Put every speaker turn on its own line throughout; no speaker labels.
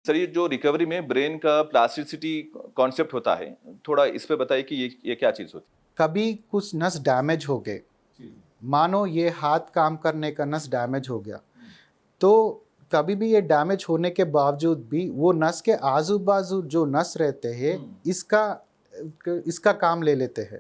Sir ये जो recovery में ब्रेन का प्लास्टिसिटी कॉन्सेप्ट होता है, थोड़ा इस पे बताइए कि ये क्या चीज़ होती
कभी कुछ नस डैमेज हो गए,
है?
मानो ये हाथ काम करने का नस डैमेज हो गया, तो कभी भी ये डैमेज होने के बावजूद भी वो नस के आजू बाजू जो नस रहते हैं इसका इसका काम ले लेते हैं।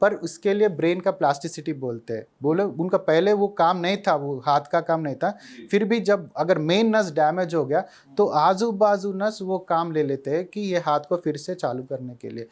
पर उसके लिए ब्रेन का प्लास्टिसिटी बोलते हैं। बोले उनका पहले वो काम नहीं था, वो हाथ का काम नहीं था, फिर भी जब अगर मेन नस डैमेज हो गया तो आजू बाजू नस वो काम ले लेते हैं कि ये हाथ को फिर से चालू करने के लिए।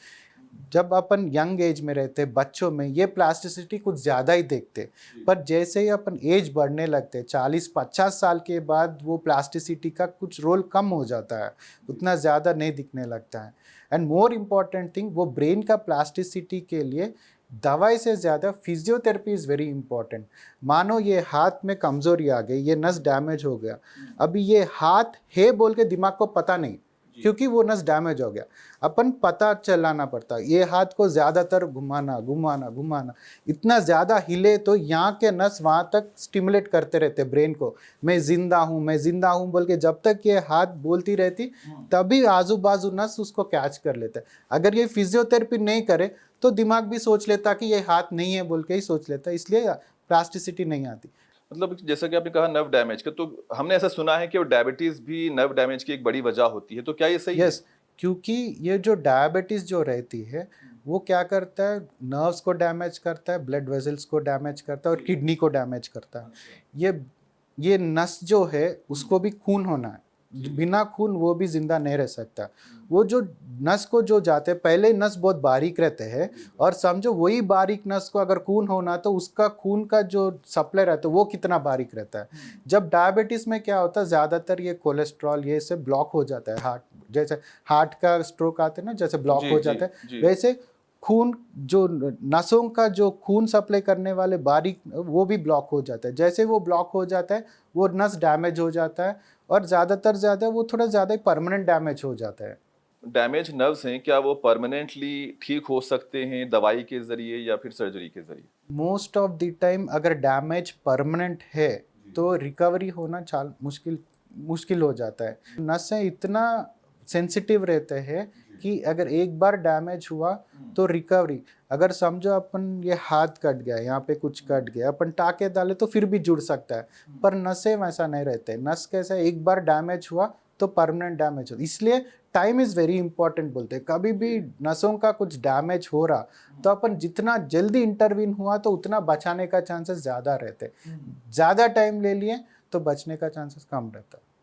जब अपन यंग एज में रहते बच्चों में ये प्लास्टिसिटी कुछ ज़्यादा ही देखते, पर जैसे ही अपन एज बढ़ने लगते 40-50 साल के बाद वो प्लास्टिसिटी का कुछ रोल कम हो जाता है, उतना ज़्यादा नहीं दिखने लगता है। एंड मोर इम्पॉर्टेंट थिंग, वो ब्रेन का प्लास्टिसिटी के लिए दवाई से ज़्यादा फिजियोथेरेपी इज़ वेरी इंपॉर्टेंट। मानो ये हाथ में कमज़ोरी आ गई, ये नस डैमेज हो गया, अभी ये हाथ है बोल के दिमाग को पता नहीं, क्योंकि वो नस डैमेज हो गया। अपन पता चलाना पड़ता, ये हाथ को ज़्यादातर घुमाना घुमाना घुमाना, इतना ज़्यादा हिले तो यहाँ के नस वहाँ तक स्टिमुलेट करते रहते ब्रेन को, मैं ज़िंदा हूँ मैं ज़िंदा हूँ बोल के। जब तक ये हाथ बोलती रहती तभी आजू बाजू नस उसको कैच कर लेते। अगर ये फिजियोथेरेपी नहीं करे तो दिमाग भी सोच लेता कि ये हाथ नहीं है बोल के ही सोच लेता, इसलिए प्लास्टिसिटी नहीं आती।
मतलब जैसा कि आपने कहा नर्व डैमेज का, तो हमने ऐसा सुना है कि वो डायबिटीज़ भी नर्व डैमेज की एक बड़ी वजह होती है, तो क्या ये सही है?
यस, क्योंकि ये जो डायबिटीज़ जो रहती है वो क्या करता है, नर्व्स को डैमेज करता है, ब्लड वेसल्स को डैमेज करता है और किडनी को डैमेज करता है। ये ये नस जो है उसको भी खून होना है, बिना खून वो भी जिंदा नहीं रह सकता। वो जो नस को जो जाते हैं, पहले नस बहुत बारीक रहते हैं, और समझो वही बारीक नस को अगर खून होना तो उसका खून का जो सप्लाई रहता है वो कितना बारीक रहता है। जब डायबिटीज़ में क्या होता है, ज़्यादातर ये कोलेस्ट्रॉल ये सब ब्लॉक हो जाता है। हार्ट जैसे हार्ट का स्ट्रोक आते हैं ना, जैसे ब्लॉक
जी,
हो
जी,
जाता है,
जी।
वैसे खून जो नसों का जो खून सप्लाई करने वाले बारीक वो भी ब्लॉक हो जाता है। जैसे वो ब्लॉक हो जाता है वो नस डैमेज हो जाता है, और ज़्यादातर ज़्यादा वो थोड़ा ज़्यादा ही परमानेंट डैमेज हो जाता है।
डैमेज नर्व्स हैं, क्या वो परमानेंटली ठीक हो सकते हैं दवाई के ज़रिए या फिर सर्जरी के ज़रिए?
मोस्ट ऑफ द टाइम अगर डैमेज परमानेंट है तो रिकवरी होना चाल मुश्किल मुश्किल हो जाता है। नसें इतना सेंसिटिव रहते हैं कि अगर एक बार डैमेज हुआ तो रिकवरी, अगर समझो अपन ये हाथ कट गया, यहाँ पे कुछ कट गया, अपन टाके डाले तो फिर भी जुड़ सकता है, पर नसें वैसा नहीं रहते। नस कैसा, एक बार डैमेज हुआ तो परमानेंट डैमेज हो, इसलिए टाइम इज़ वेरी इंपॉर्टेंट बोलते हैं। कभी भी नसों का कुछ डैमेज हो रहा तो अपन जितना जल्दी इंटरवीन हुआ तो उतना बचाने का चांसेस ज़्यादा रहते। ज़्यादा टाइम ले लिए तो बचने का चांसेस कम रहता है।